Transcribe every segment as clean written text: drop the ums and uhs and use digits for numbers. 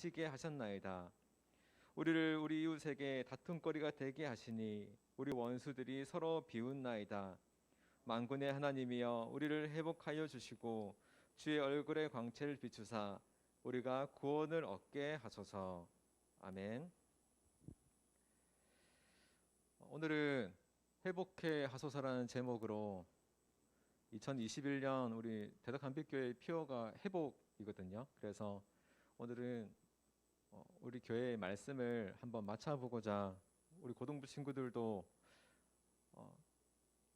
빚지게 하셨나이다. 우리를 우리 이웃에게 다툼거리가 되게 하시니 우리 원수들이 서로 비웃나이다. 만군의 하나님이여 우리를 회복하여 주시고 주의 얼굴의 광채를 비추사 우리가 구원을 얻게 하소서. 아멘. 오늘은 회복해 하소서라는 제목으로 2021년 우리 대덕한빛교회 피어가 회복이거든요. 그래서 오늘은 우리 교회의 말씀을 한번 맞춰보고자 우리 고등부 친구들도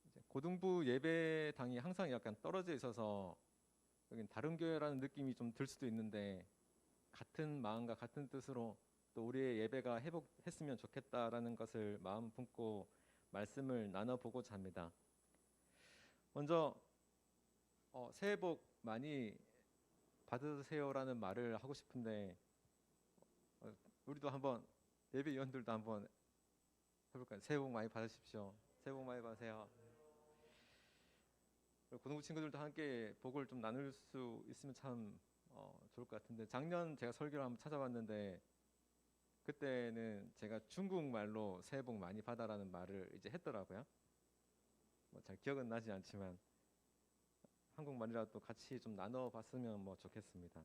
이제 고등부 예배당이 항상 약간 떨어져 있어서 여긴 다른 교회라는 느낌이 좀 들 수도 있는데 같은 마음과 같은 뜻으로 또 우리의 예배가 회복했으면 좋겠다라는 것을 마음 품고 말씀을 나눠보고자 합니다. 먼저 새해 복 많이 받으세요라는 말을 하고 싶은데 우리도 한번 예배위원들도 한번 해볼까요? 새해 복 많이 받으십시오. 새해 복 많이 받으세요. 고등부 친구들도 함께 복을 좀 나눌 수 있으면 참 좋을 것 같은데 작년 제가 설교를 한번 찾아봤는데 그때는 제가 중국말로 새해 복 많이 받아라는 말을 이제 했더라고요. 뭐 잘 기억은 나지 않지만 한국말이라도 같이 좀 나눠봤으면 뭐 좋겠습니다.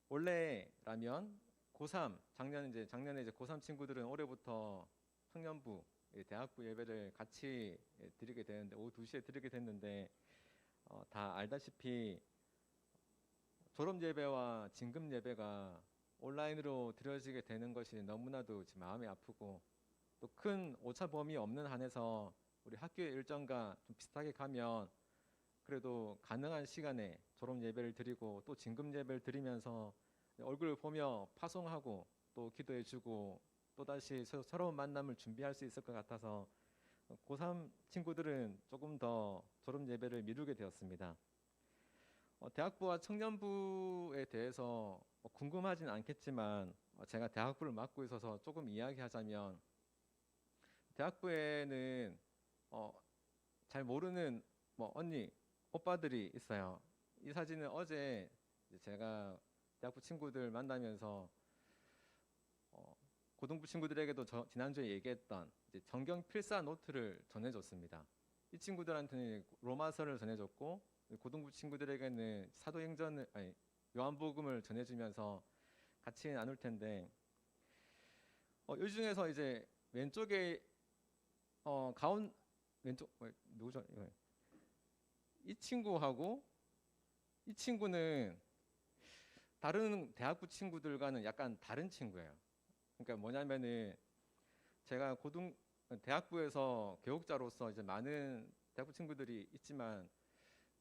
원래라면 고3 작년에 이제 고3 친구들은 올해부터 청년부 대학부 예배를 같이 드리게 되는데 오후 2시에 드리게 됐는데 다 알다시피 졸업 예배와 진급 예배가 온라인으로 드려지게 되는 것이 너무나도 지금 마음이 아프고 또 큰 오차 범위 없는 한에서 우리 학교의 일정과 좀 비슷하게 가면 그래도 가능한 시간에 졸업 예배를 드리고 또 진급 예배를 드리면서 얼굴을 보며 파송하고 또 기도해주고 또다시 새로운 만남을 준비할 수 있을 것 같아서 고3 친구들은 조금 더 졸업 예배를 미루게 되었습니다. 대학부와 청년부에 대해서 궁금하진 않겠지만 제가 대학부를 맡고 있어서 조금 이야기하자면 대학부에는 잘 모르는 언니, 오빠들이 있어요. 이 사진은 어제 제가 대학부 친구들 만나면서 고등부 친구들에게도 지난주에 얘기했던 이제 정경 필사 노트를 전해줬습니다. 이 친구들한테는 로마서를 전해줬고 고등부 친구들에게는 사도행전을 요한복음을 전해주면서 같이 나눌 텐데 이 중에서 이제 왼쪽에 왼쪽 누구죠? 이 친구하고 이 친구는 다른 대학부 친구들과는 약간 다른 친구예요. 그러니까 뭐냐면은 제가 대학부에서 교육자로서 이제 많은 대학부 친구들이 있지만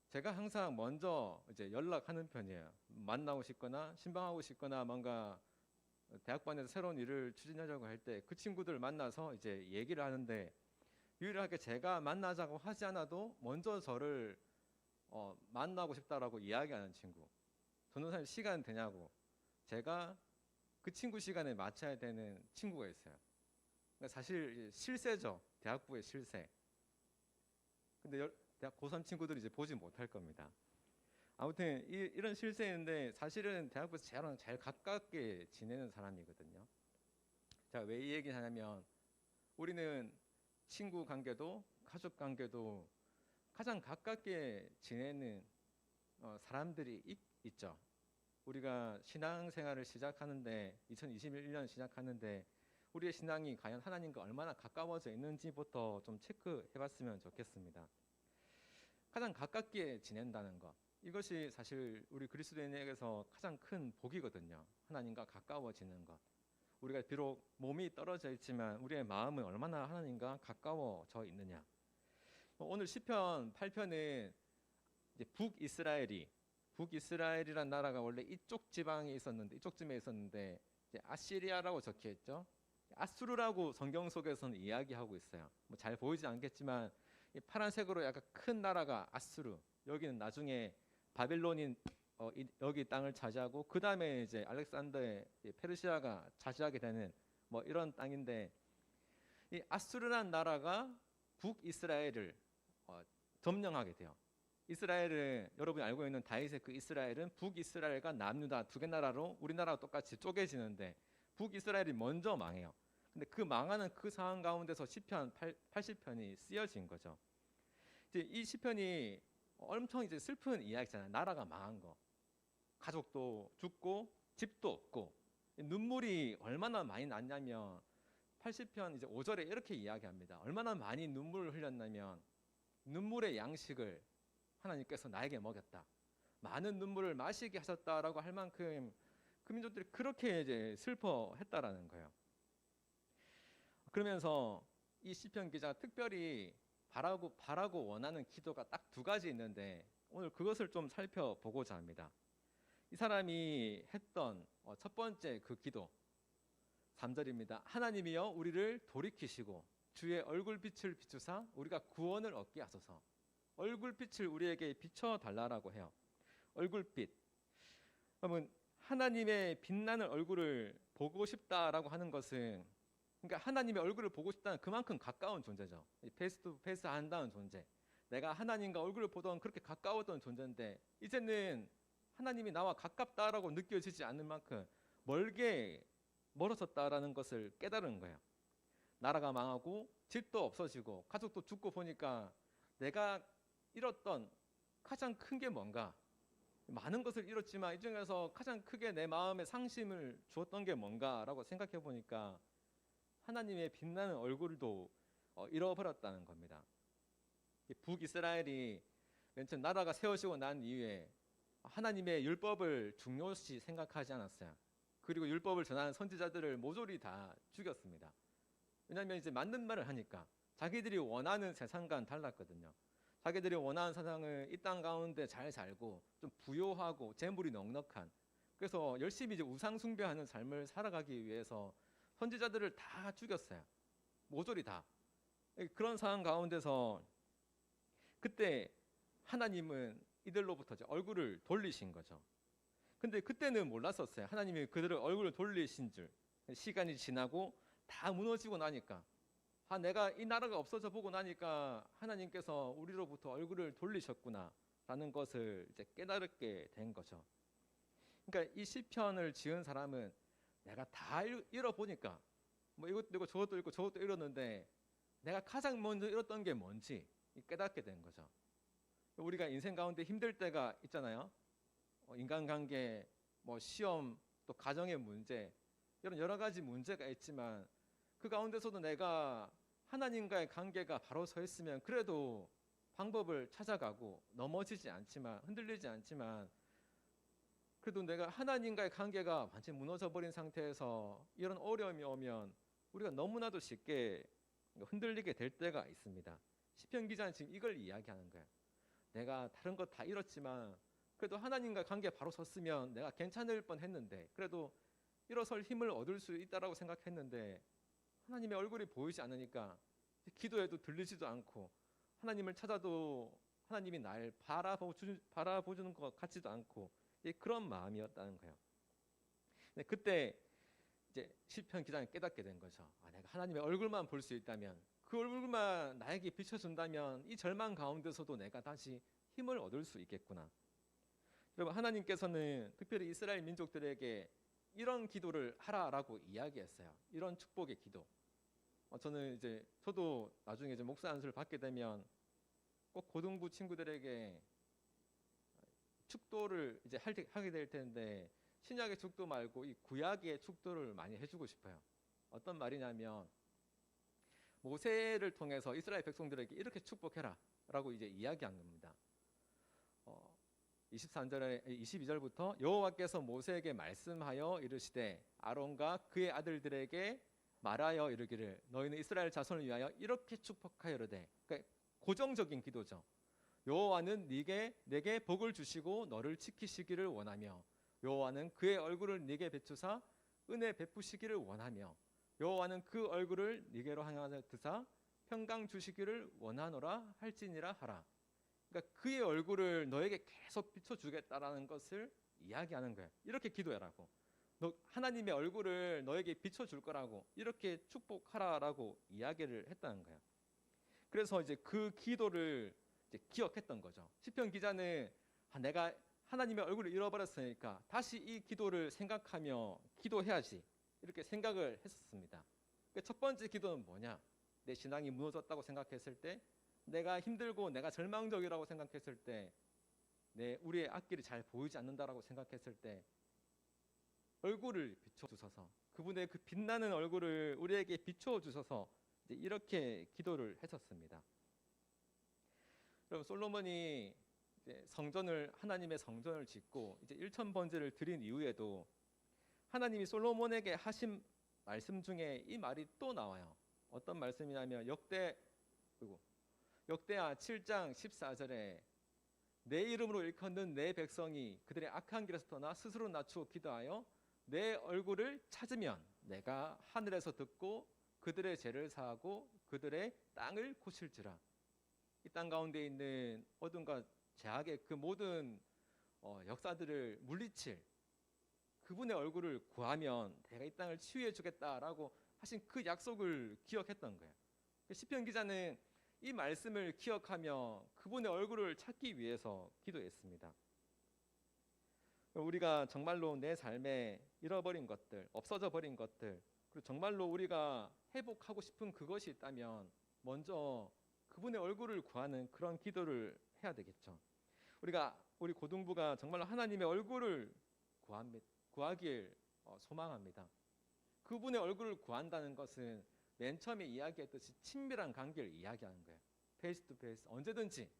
제가 항상 먼저 이제 연락하는 편이에요. 만나고 싶거나 신방하고 싶거나 뭔가 대학반에서 새로운 일을 추진하려고 할 때 그 친구들 만나서 이제 얘기를 하는데 유일하게 제가 만나자고 하지 않아도 먼저 저를 만나고 싶다라고 이야기하는 친구. 저는 사실 시간 되냐고 제가 그 친구 시간에 맞춰야 되는 친구가 있어요. 그러니까 사실 실세죠. 대학부의 실세. 근데 대학 고3 친구들이 이제 보지 못할 겁니다. 아무튼 이런 실세인데 사실은 대학부에서 저랑 제일 가깝게 지내는 사람이거든요. 자, 왜 이 얘기를 하냐면 우리는 친구 관계도 가족 관계도 가장 가깝게 지내는 사람들이 있죠. 우리가 신앙생활을 시작하는데 2021년 시작하는데 우리의 신앙이 과연 하나님과 얼마나 가까워져 있는지부터 좀 체크해봤으면 좋겠습니다. 가장 가깝게 지낸다는 것, 이것이 사실 우리 그리스도인에게서 가장 큰 복이거든요. 하나님과 가까워지는 것. 우리가 비록 몸이 떨어져 있지만 우리의 마음은 얼마나 하나님과 가까워져 있느냐. 오늘 시편 8편은 이제 북이스라엘이란 나라가 원래 이쪽 지방에 있었는데 이쪽쯤에 있었는데 이제 아시리아라고 적혀 있죠. 아수르라고 성경 속에서는 이야기하고 있어요. 뭐 잘 보이지 않겠지만 이 파란색으로 약간 큰 나라가 아수르. 여기는 나중에 바빌론인 여기 땅을 차지하고 그 다음에 이제 알렉산더의 페르시아가 차지하게 되는 뭐 이런 땅인데 이 아수르란 나라가 북이스라엘을 점령하게 돼요. 이스라엘은 여러분이 알고 있는 다윗의 그 이스라엘은 북이스라엘과 남유다 두 개 나라로 우리나라와 똑같이 쪼개지는데 북이스라엘이 먼저 망해요. 근데 그 망하는 그 상황 가운데서 시편 80편이 쓰여진 거죠. 이제 이 시편이 엄청 이제 슬픈 이야기잖아요. 나라가 망한 거, 가족도 죽고 집도 없고 눈물이 얼마나 많이 났냐면 80편 이제 5절에 이렇게 이야기합니다. 얼마나 많이 눈물을 흘렸냐면 눈물의 양식을 하나님께서 나에게 먹였다. 많은 눈물을 마시게 하셨다라고 할 만큼 그 민족들이 그렇게 이제 슬퍼했다라는 거예요. 그러면서 이 시편 기자가 특별히 바라고 원하는 기도가 딱 두 가지 있는데 오늘 그것을 좀 살펴보고자 합니다. 이 사람이 했던 첫 번째 그 기도 3절입니다. 하나님이여 우리를 돌이키시고 주의 얼굴빛을 비추사 우리가 구원을 얻게 하소서. 얼굴빛을 우리에게 비춰달라고 해요. 얼굴빛. 그러면 하나님의 빛나는 얼굴을 보고 싶다라고 하는 것은 그러니까 하나님의 얼굴을 보고 싶다는 그만큼 가까운 존재죠. 페이스 투 페이스 한다는 존재. 내가 하나님과 얼굴을 보던 그렇게 가까웠던 존재인데 이제는 하나님이 나와 가깝다라고 느껴지지 않는 만큼 멀어졌다라는 것을 깨달은 거예요. 나라가 망하고 집도 없어지고 가족도 죽고 보니까 내가 잃었던 가장 큰 게 뭔가? 많은 것을 잃었지만 이 중에서 가장 크게 내 마음에 상심을 주었던 게 뭔가라고 생각해 보니까 하나님의 빛나는 얼굴도 잃어버렸다는 겁니다. 북이스라엘이 맨 처음 나라가 세워지고 난 이후에 하나님의 율법을 중요시 생각하지 않았어요. 그리고 율법을 전하는 선지자들을 모조리 다 죽였습니다. 왜냐하면 이제 맞는 말을 하니까 자기들이 원하는 세상과는 달랐거든요. 자기들이 원하는 세상을 이 땅 가운데 잘 살고 좀 부요하고 재물이 넉넉한 그래서 열심히 이제 우상 숭배하는 삶을 살아가기 위해서 선지자들을 다 죽였어요. 모조리 다. 그런 상황 가운데서 그때 하나님은 이들로부터 얼굴을 돌리신 거죠. 근데 그때는 몰랐었어요. 하나님이 그들의 얼굴을 돌리신 줄. 시간이 지나고 다 무너지고 나니까 내가 이 나라가 없어져 보고 나니까 하나님께서 우리로부터 얼굴을 돌리셨구나 라는 것을 이제 깨달게 된 거죠. 그러니까 이 시편을 지은 사람은 내가 다 잃어보니까 뭐 이것도 잃고 저것도 잃고 저것도 잃었는데 내가 가장 먼저 잃었던 게 뭔지 깨닫게 된 거죠. 우리가 인생 가운데 힘들 때가 있잖아요. 인간관계, 뭐 시험, 또 가정의 문제 이런 여러 가지 문제가 있지만 그 가운데서도 내가 하나님과의 관계가 바로 서 있으면 그래도 방법을 찾아가고 넘어지지 않지만 흔들리지 않지만 그래도 내가 하나님과의 관계가 완전히 무너져 버린 상태에서 이런 어려움이 오면 우리가 너무나도 쉽게 흔들리게 될 때가 있습니다. 시편 기자는 지금 이걸 이야기하는 거예요. 내가 다른 것 다 잃었지만 그래도 하나님과 관계 바로 섰으면 내가 괜찮을 뻔했는데 그래도 일어설 힘을 얻을 수 있다라고 생각했는데 하나님의 얼굴이 보이지 않으니까 기도해도 들리지도 않고 하나님을 찾아도 하나님이 날 바라보주는 것 같지도 않고 그런 마음이었다는 거예요. 근데 그때 이제 시편 기자는 깨닫게 된 거죠. 내가 하나님의 얼굴만 볼 수 있다면 그 얼굴만 나에게 비춰준다면 이 절망 가운데서도 내가 다시 힘을 얻을 수 있겠구나. 여러분 하나님께서는 특별히 이스라엘 민족들에게 이런 기도를 하라라고 이야기했어요. 이런 축복의 기도. 저도 나중에 이제 목사 안수를 받게 되면 꼭 고등부 친구들에게 축도를 이제 하게 될 텐데 신약의 축도 말고 이 구약의 축도를 많이 해주고 싶어요. 어떤 말이냐면 모세를 통해서 이스라엘 백성들에게 이렇게 축복해라라고 이제 이야기한 겁니다. 22절부터 여호와께서 모세에게 말씀하여 이르시되 아론과 그의 아들들에게 말하여 이르기를 너희는 이스라엘 자손을 위하여 이렇게 축복하여 이르되 그러니까 고정적인 기도죠. 여호와는 내게 복을 주시고 너를 지키시기를 원하며 여호와는 그의 얼굴을 네게 비추사 은혜 베푸시기를 원하며 여호와는 그 얼굴을 네게로 향하여 드사 평강 주시기를 원하노라 할지니라 하라. 그러니까 그의 얼굴을 너에게 계속 비춰주겠다라는 것을 이야기하는 거예요. 이렇게 기도해라고. 하나님의 얼굴을 너에게 비춰줄 거라고 이렇게 축복하라라고 이야기를 했다는 거예요. 그래서 이제 그 기도를 이제 기억했던 거죠. 시편 기자는 내가 하나님의 얼굴을 잃어버렸으니까 다시 이 기도를 생각하며 기도해야지 이렇게 생각을 했었습니다. 첫 번째 기도는 뭐냐? 내 신앙이 무너졌다고 생각했을 때, 내가 힘들고 내가 절망적이라고 생각했을 때, 우리의 앞길이 잘 보이지 않는다라고 생각했을 때 얼굴을 비춰주셔서, 그분의 그 빛나는 얼굴을 우리에게 비춰주셔서 이제 이렇게 기도를 했었습니다. 그럼 솔로몬이 이제 하나님의 성전을 짓고 이제 1,000번제를 드린 이후에도 하나님이 솔로몬에게 하신 말씀 중에 이 말이 또 나와요. 어떤 말씀이냐면 역대하 7장 14절에 내 이름으로 일컫는 내 백성이 그들의 악한 길에서 떠나 스스로 낮추어 기도하여 내 얼굴을 찾으면 내가 하늘에서 듣고 그들의 죄를 사하고 그들의 땅을 고칠지라. 이 땅 가운데 있는 어둠과 죄악의 그 모든 역사들을 물리칠 그분의 얼굴을 구하면 내가 이 땅을 치유해 주겠다라고 하신 그 약속을 기억했던 거예요. 시편 기자는 이 말씀을 기억하며 그분의 얼굴을 찾기 위해서 기도했습니다. 우리가 정말로 내 삶에 잃어버린 것들, 없어져 버린 것들, 그리고 정말로 우리가 회복하고 싶은 그것이 있다면 먼저 그분의 얼굴을 구하는 그런 기도를 해야 되겠죠. 우리 고등부가 정말로 하나님의 얼굴을 구하길 소망합니다. 그분의 얼굴을 구한다는 것은 맨 처음에 이야기했듯이 친밀한 관계를 이야기하는 거예요. 페이스 투 페이스. 언제든지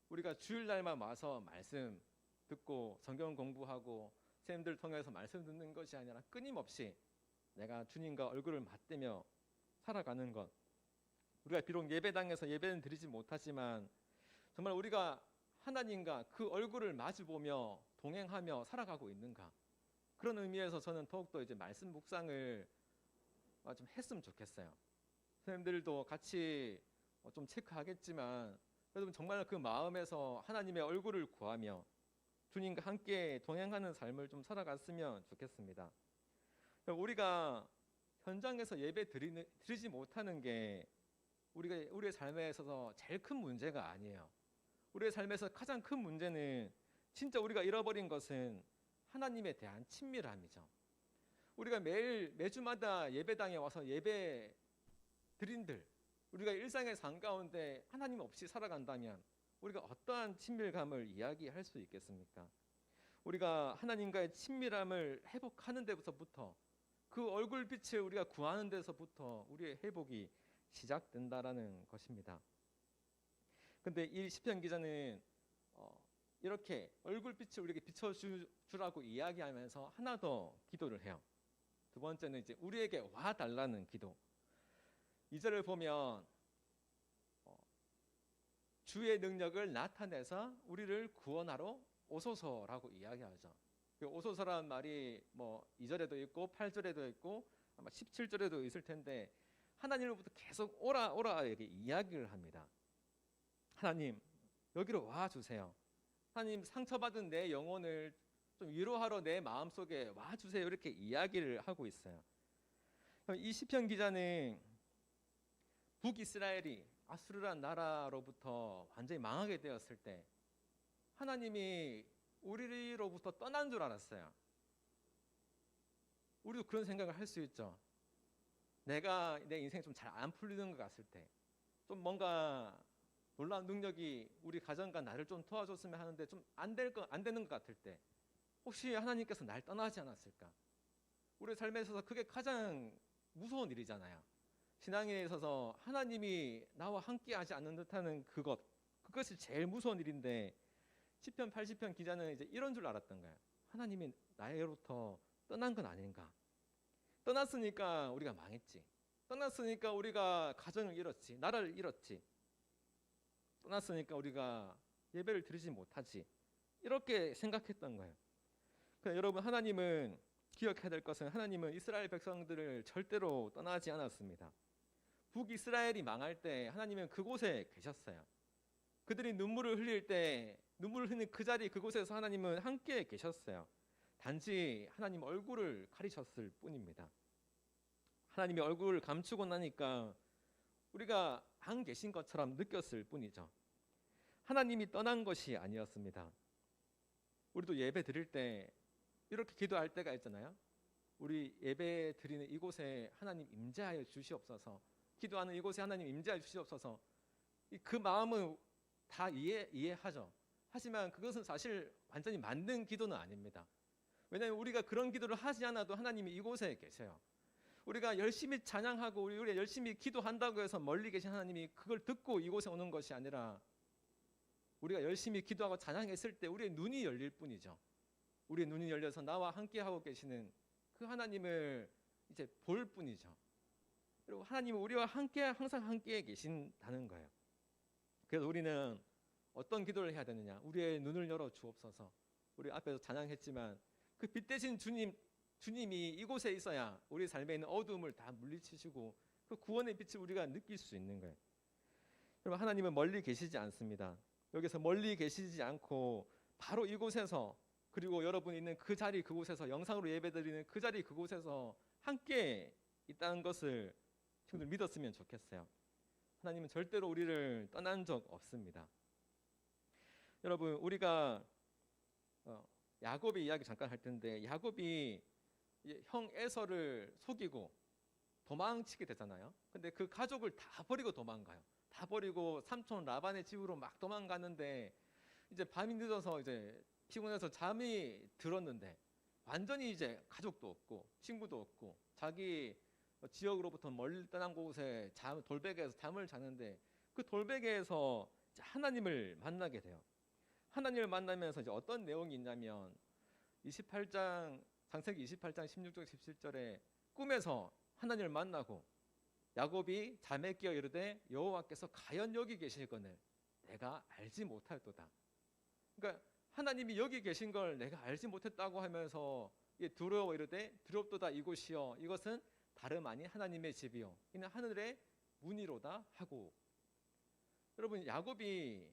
우리가 주일날만 와서 말씀 듣고 성경 공부하고 선생님들 통해서 말씀 듣는 것이 아니라 끊임없이 내가 주님과 얼굴을 맞대며 살아가는 것. 우리가 비록 예배당에서 예배는 드리지 못하지만 정말 우리가 하나님과 그 얼굴을 마주보며 동행하며 살아가고 있는가. 그런 의미에서 저는 더욱더 이제 말씀 묵상을 좀 했으면 좋겠어요. 선생님들도 같이 좀 체크하겠지만 여러분 정말 그 마음에서 하나님의 얼굴을 구하며 주님과 함께 동행하는 삶을 좀 살아갔으면 좋겠습니다. 우리가 현장에서 예배 드리지 못하는 게 우리의 삶에 있어서 제일 큰 문제가 아니에요. 우리의 삶에서 가장 큰 문제는 진짜 우리가 잃어버린 것은 하나님에 대한 친밀함이죠. 우리가 매주마다 예배당에 와서 예배 드린들, 우리가 일상의 삶 가운데 하나님 없이 살아간다면 우리가 어떠한 친밀감을 이야기할 수 있겠습니까? 우리가 하나님과의 친밀함을 회복하는 데서부터, 그 얼굴빛을 우리가 구하는 데서부터 우리의 회복이 시작된다라는 것입니다. 근데 이 시편 기자는 이렇게 얼굴빛을 우리에게 비춰주라고 이야기하면서 하나 더 기도를 해요. 두 번째는 이제 우리에게 와달라는 기도. 2절을 보면 주의 능력을 나타내서 우리를 구원하러 오소서라고 이야기하죠. 그 오소서라는 말이 2절에도 있고 8절에도 있고 아마 17절에도 있을 텐데 하나님으로부터 계속 오라 이렇게 이야기를 합니다. 하나님 여기로 와 주세요. 하나님 상처받은 내 영혼을 좀 위로하러 내 마음속에 와 주세요. 이렇게 이야기를 하고 있어요. 이 시편 기자는 북이스라엘이 아수르란 나라로부터 완전히 망하게 되었을 때 하나님이 우리로부터 떠난 줄 알았어요. 우리도 그런 생각을 할 수 있죠. 내가 내 인생이 좀 잘 안 풀리는 것 같을 때, 좀 뭔가 놀라운 능력이 우리 가정과 나를 좀 도와줬으면 하는데 좀 안 되는 것 같을 때, 혹시 하나님께서 날 떠나지 않았을까? 우리 삶에 있어서 그게 가장 무서운 일이잖아요. 신앙에 있어서 하나님이 나와 함께하지 않는 듯하는 그것이 제일 무서운 일인데, 시편 80편 기자는 이제 이런 줄 알았던 거예요. 하나님이 나로부터 떠난 건 아닌가? 떠났으니까 우리가 망했지. 떠났으니까 우리가 가정을 잃었지. 나라를 잃었지. 떠났으니까 우리가 예배를 드리지 못하지. 이렇게 생각했던 거예요. 그러니까 여러분, 하나님은 기억해야 될 것은 하나님은 이스라엘 백성들을 절대로 떠나지 않았습니다. 북이스라엘이 망할 때 하나님은 그곳에 계셨어요. 그들이 눈물을 흘릴 때 눈물을 흘리는 그 자리 그곳에서 하나님은 함께 계셨어요. 단지 하나님 얼굴을 가리셨을 뿐입니다. 하나님이 얼굴을 감추고 나니까 우리가 안 계신 것처럼 느꼈을 뿐이죠. 하나님이 떠난 것이 아니었습니다. 우리도 예배 드릴 때 이렇게 기도할 때가 있잖아요. 우리 예배 드리는 이곳에 하나님 임재하여 주시옵소서. 기도하는 이곳에 하나님 임재하여 주시옵소서. 그 마음은 다 이해하죠. 하지만 그것은 사실 완전히 맞는 기도는 아닙니다. 왜냐하면 우리가 그런 기도를 하지 않아도 하나님이 이곳에 계세요. 우리가 열심히 찬양하고 우리가 열심히 기도한다고 해서 멀리 계신 하나님이 그걸 듣고 이곳에 오는 것이 아니라 우리가 열심히 기도하고 찬양했을 때 우리의 눈이 열릴 뿐이죠. 우리의 눈이 열려서 나와 함께하고 계시는 그 하나님을 이제 볼 뿐이죠. 그리고 하나님은 우리와 함께 항상 함께 계신다는 거예요. 그래서 우리는 어떤 기도를 해야 되느냐? 우리의 눈을 열어 주옵소서. 우리 앞에서 찬양했지만 그 빛 대신 주님이 이곳에 있어야 우리 삶에 있는 어두움을 다 물리치시고 그 구원의 빛을 우리가 느낄 수 있는 거예요. 여러분, 하나님은 멀리 계시지 않습니다. 여기서 멀리 계시지 않고 바로 이곳에서, 그리고 여러분이 있는 그 자리 그곳에서, 영상으로 예배드리는 그 자리 그곳에서 함께 있다는 것을 친구들 믿었으면 좋겠어요. 하나님은 절대로 우리를 떠난 적 없습니다. 여러분, 우리가 야곱의 이야기 잠깐 할 텐데, 야곱이 형 에서를 속이고 도망치게 되잖아요. 근데 그 가족을 다 버리고 도망가요. 다 버리고 삼촌 라반의 집으로 막 도망가는데, 이제 밤이 늦어서 이제 피곤해서 잠이 들었는데 완전히 이제 가족도 없고 친구도 없고 자기 지역으로부터 멀리 떠난 곳에 돌베개에서 잠을 자는데, 그 돌베개에서 하나님을 만나게 돼요. 하나님을 만나면서 이제 어떤 내용이 있냐면 28장 창세기 28장 16절 17절에 꿈에서 하나님을 만나고 야곱이 잠에 깨어 이르되 여호와께서 가연 여기 계시거늘 내가 알지 못하였도다. 그러니까 하나님이 여기 계신 걸 내가 알지 못했다고 하면서 두려워 이르되 두렵도다 이곳이여 이것은 다름 아닌 하나님의 집이요 이는 하늘의 문이로다 하고, 여러분, 야곱이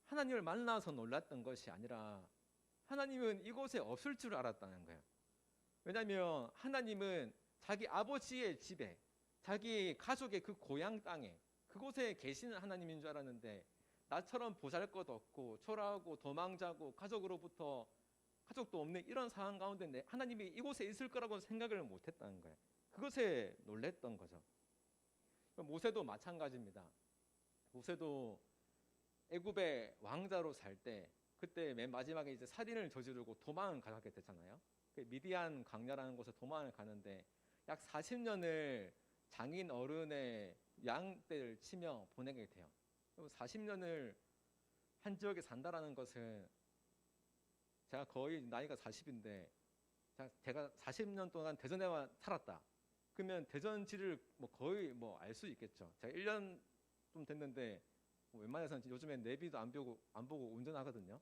하나님을 만나서 놀랐던 것이 아니라 하나님은 이곳에 없을 줄 알았다는 거예요. 왜냐하면 하나님은 자기 아버지의 집에, 자기 가족의 그 고향 땅에, 그곳에 계시는 하나님인 줄 알았는데, 나처럼 보잘것 없고 초라하고 도망자고 가족으로부터 가족도 없는 이런 상황 가운데 하나님이 이곳에 있을 거라고 생각을 못했다는 거예요. 그것에 놀랬던 거죠. 모세도 마찬가지입니다. 모세도 애굽의 왕자로 살 때, 그때 맨 마지막에 이제 살인을 저지르고 도망을 가게 되잖아요. 미디안 광야라는 곳에 도망을 가는데 약 40년을 장인 어른의 양떼를 치며 보내게 돼요. 40년을 한 지역에 산다라는 것은, 제가 거의 나이가 40인데 제가 40년 동안 대전에만 살았다. 그러면 대전지를 거의 알 수 있겠죠. 제가 1년 좀 됐는데 웬만해서는 요즘엔 내비도 안 보고 운전하거든요.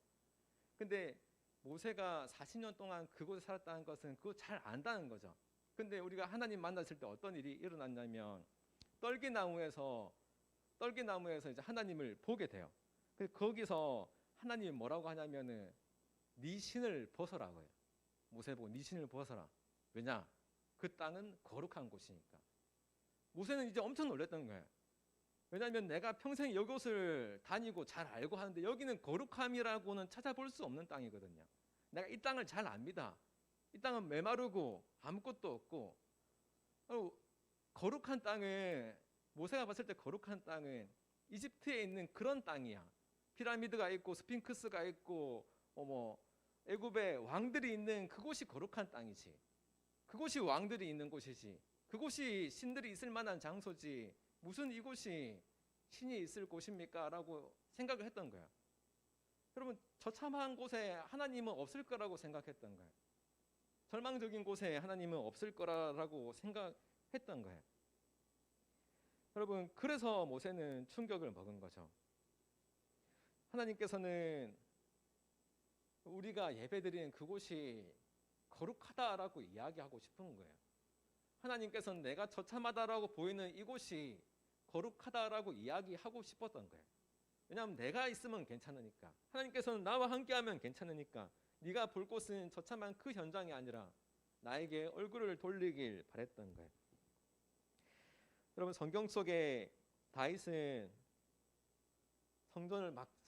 근데 모세가 40년 동안 그곳에 살았다는 것은 그거 잘 안다는 거죠. 근데 우리가 하나님 만났을 때 어떤 일이 일어났냐면 떨기나무에서 이제 하나님을 보게 돼요. 그래서 거기서 하나님이 뭐라고 하냐면은 네 신을 벗어라고요. 모세 보고 네 신을 벗어라. 왜냐? 그 땅은 거룩한 곳이니까. 모세는 이제 엄청 놀랐던 거예요. 왜냐하면 내가 평생 이곳을 다니고 잘 알고 하는데 여기는 거룩함이라고는 찾아볼 수 없는 땅이거든요. 내가 이 땅을 잘 압니다. 이 땅은 메마르고 아무것도 없고, 거룩한 땅은, 모세가 봤을 때 거룩한 땅은 이집트에 있는 그런 땅이야. 피라미드가 있고 스핑크스가 있고 애굽의 왕들이 있는 그곳이 거룩한 땅이지. 그곳이 왕들이 있는 곳이지. 그곳이 신들이 있을 만한 장소지. 무슨 이곳이 신이 있을 곳입니까? 라고 생각을 했던 거야. 여러분, 처참한 곳에 하나님은 없을 거라고 생각했던 거예요. 절망적인 곳에 하나님은 없을 거라고 생각했던 거예요. 여러분, 그래서 모세는 충격을 먹은 거죠. 하나님께서는 우리가 예배드리는 그곳이 거룩하다라고 이야기하고 싶은 거예요. 하나님께서는 내가 처참하다라고 보이는 이곳이 거룩하다라고 이야기하고 싶었던 거예요. 왜냐하면 내가 있으면 괜찮으니까. 하나님께서는 나와 함께하면 괜찮으니까. 네가 볼 곳은 처참한 그 현장이 아니라 나에게 얼굴을 돌리길 바랬던 거예요. 여러분, 성경 속에 다윗은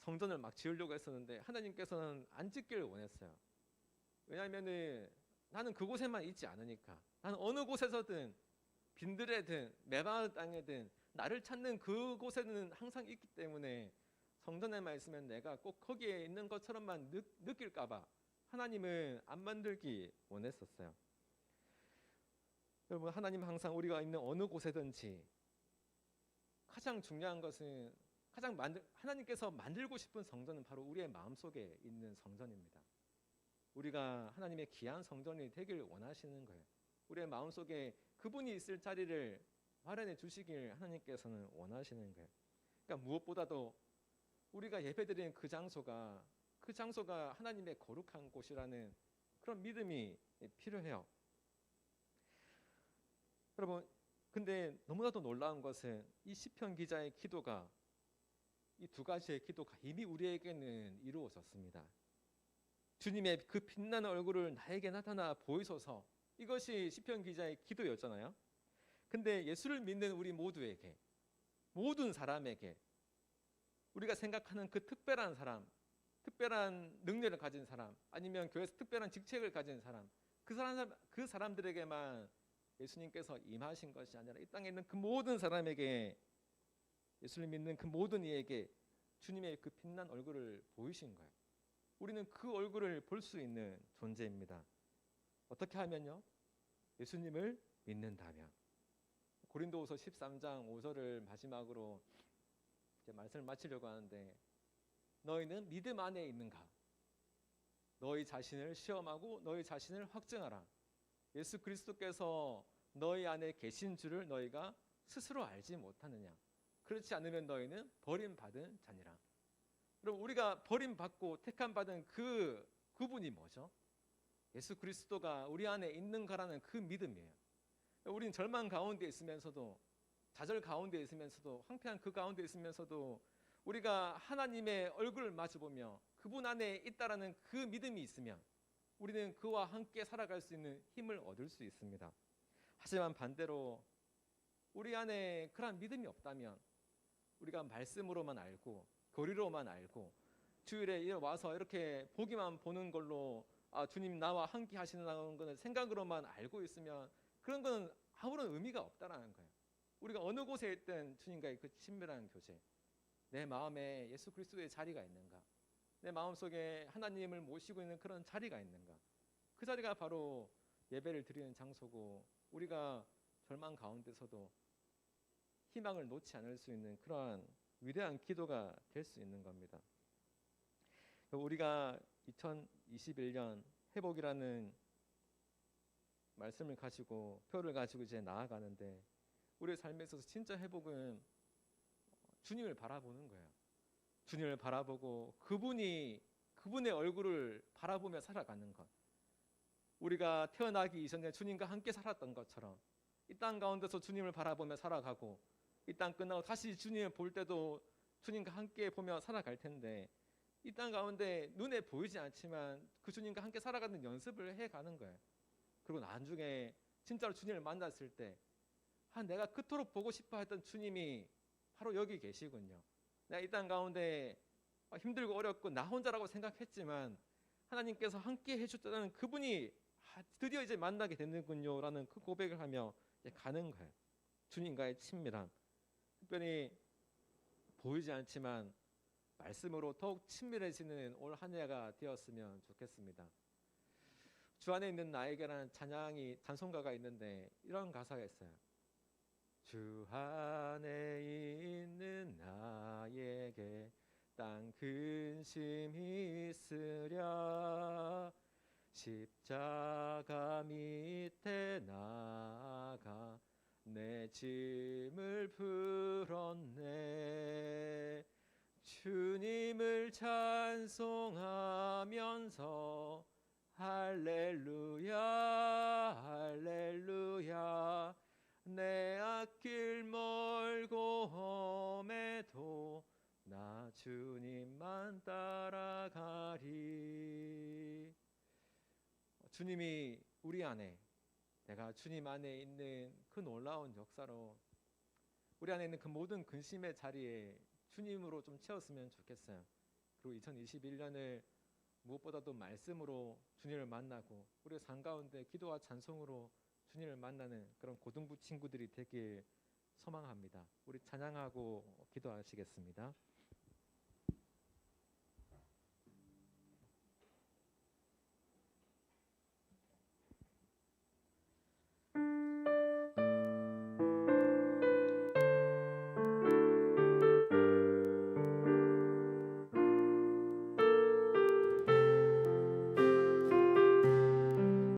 성전을 막 지으려고 했었는데 하나님께서는 안 짓기를 원했어요. 왜냐하면은 나는 그곳에만 있지 않으니까. 나는 어느 곳에서든 빈들에든 메마른 땅에든 나를 찾는 그곳에는 항상 있기 때문에 성전에만 있으면 내가 꼭 거기에 있는 것처럼만 느낄까봐 하나님은 안 만들기 원했었어요. 여러분, 하나님은 항상 우리가 있는 어느 곳에든지 가장 중요한 것은 하나님께서 만들고 싶은 성전은 바로 우리의 마음속에 있는 성전입니다. 우리가 하나님의 귀한 성전이 되길 원하시는 거예요. 우리의 마음속에 그분이 있을 자리를 마련해 주시길 하나님께서는 원하시는 거예요. 그러니까 무엇보다도 우리가 예배드리는 그 장소가 하나님의 거룩한 곳이라는 그런 믿음이 필요해요. 여러분, 근데 너무나도 놀라운 것은 이 시편 기자의 기도가, 이 두 가지의 기도가 이미 우리에게는 이루어졌습니다. 주님의 그 빛나는 얼굴을 나에게 나타나 보이소서, 이것이 시편 기자의 기도였잖아요. 근데 예수를 믿는 우리 모두에게, 모든 사람에게, 우리가 생각하는 그 특별한 사람, 특별한 능력을 가진 사람, 아니면 교회에서 특별한 직책을 가진 사람, 그 사람들에게만 예수님께서 임하신 것이 아니라 이 땅에 있는 그 모든 사람에게, 예수를 믿는 그 모든 이에게 주님의 그 빛난 얼굴을 보이신 거예요. 우리는 그 얼굴을 볼 수 있는 존재입니다. 어떻게 하면요? 예수님을 믿는다면. 고린도후서 13장 5절을 마지막으로 이제 말씀을 마치려고 하는데, 너희는 믿음 안에 있는가? 너희 자신을 시험하고 너희 자신을 확증하라. 예수 그리스도께서 너희 안에 계신 줄을 너희가 스스로 알지 못하느냐? 그렇지 않으면 너희는 버림받은 자니라. 그럼 우리가 버림받고 택함받은 그분이 뭐죠? 예수 그리스도가 우리 안에 있는가라는 그 믿음이에요. 우리는 절망 가운데 있으면서도, 좌절 가운데 있으면서도, 황폐한 그 가운데 있으면서도 우리가 하나님의 얼굴을 마주보며 그분 안에 있다라는 그 믿음이 있으면 우리는 그와 함께 살아갈 수 있는 힘을 얻을 수 있습니다. 하지만 반대로 우리 안에 그런 믿음이 없다면, 우리가 말씀으로만 알고 교리로만 알고 주일에 와서 이렇게 보기만 보는 걸로 주님 나와 함께 하시는 것을 생각으로만 알고 있으면 그런 거는 아무런 의미가 없다라는 거예요. 우리가 어느 곳에 있든 주님과의 그 친밀한 교제, 내 마음에 예수 그리스도의 자리가 있는가, 내 마음속에 하나님을 모시고 있는 그런 자리가 있는가, 그 자리가 바로 예배를 드리는 장소고, 우리가 절망 가운데서도 희망을 놓지 않을 수 있는 그러한 위대한 기도가 될 수 있는 겁니다. 우리가 2021년 회복이라는 말씀을 가지고, 표를 가지고 이제 나아가는데, 우리의 삶에 있어서 진짜 회복은 주님을 바라보는 거예요. 주님을 바라보고 그분의 얼굴을 바라보며 살아가는 것. 우리가 태어나기 이전에 주님과 함께 살았던 것처럼 이 땅 가운데서 주님을 바라보며 살아가고, 이 땅 끝나고 다시 주님을 볼 때도 주님과 함께 보며 살아갈 텐데, 이 땅 가운데 눈에 보이지 않지만 그 주님과 함께 살아가는 연습을 해가는 거예요. 그리고 나중에 진짜로 주님을 만났을 때, 내가 그토록 보고 싶어 했던 주님이 바로 여기 계시군요. 내가 이 땅 가운데 힘들고 어렵고 나 혼자라고 생각했지만 하나님께서 함께 해주셨다는 그분이 드디어 이제 만나게 되는군요라는 그 고백을 하며 이제 가는 거예요. 주님과의 친밀함, 특별히 보이지 않지만 말씀으로 더욱 친밀해지는 올 한 해가 되었으면 좋겠습니다. 주 안에 있는 나에게라는 찬송가가 있는데 이런 가사가 있어요. 주 안에 있는 나에게 땅 근심이 있으랴, 십자가 밑에 나가 내 짐을 풀었네. 주님을 찬송하면서 할렐루야 할렐루야, 내 앞길 멀고 험해도 나 주님만 따라가리. 주님이 우리 안에, 내가 주님 안에 있는 그 놀라운 역사로 우리 안에 있는 그 모든 근심의 자리에 주님으로 좀 채웠으면 좋겠어요. 그리고 2021년을 무엇보다도 말씀으로 주님을 만나고 우리의 삶 가운데 기도와 찬송으로 주님을 만나는 그런 고등부 친구들이 되길 소망합니다. 우리 찬양하고 기도하시겠습니다.